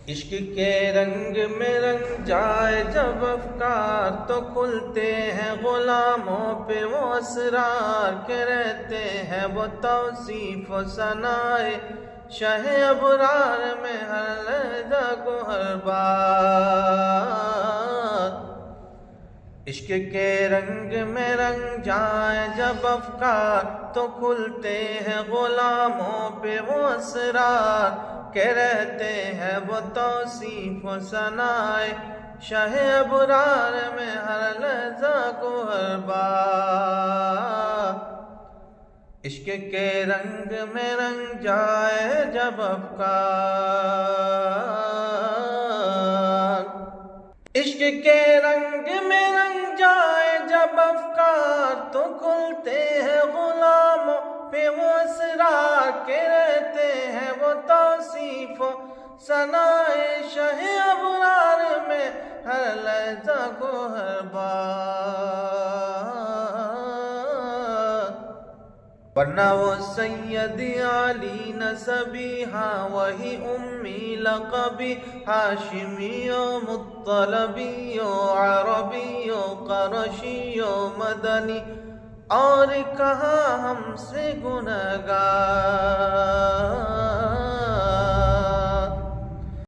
عشق کے رنگ میں رنگ جائے جب افکار تو کھلتے ہیں غلاموں پہ وہ اسرار کے رہتے ہیں وہ توصیف و ثنائے شہ ابرار میں ہر لہجہ کو ہر بات۔ عشق کے رنگ میں رنگ جائے جب افکار تو کھلتے ہیں غلاموں پہ وہ اسرار کہ رہتے ہیں وہ توصیف و ثنائے شہ ابرار میں ہر لحظہ کو ہر بات۔ عشق کے رنگ میں رنگ جائے جب افکار، عشق کے رنگ میں رنگ جائے جب افکار تو کھلتے ہیں غلاموں پہ وہ اسرار کے رہتے ہیں وہ توصیف و ثنائے شہ ابرار میں ہر لحظہ کو ہر بات۔ ورنہ وہ سید علی نسبی ہاں وہی امی لقبی ہاشمی و مطلبی و عربی و قرشی و مدنی اور کہاں ہم سے گنہگار۔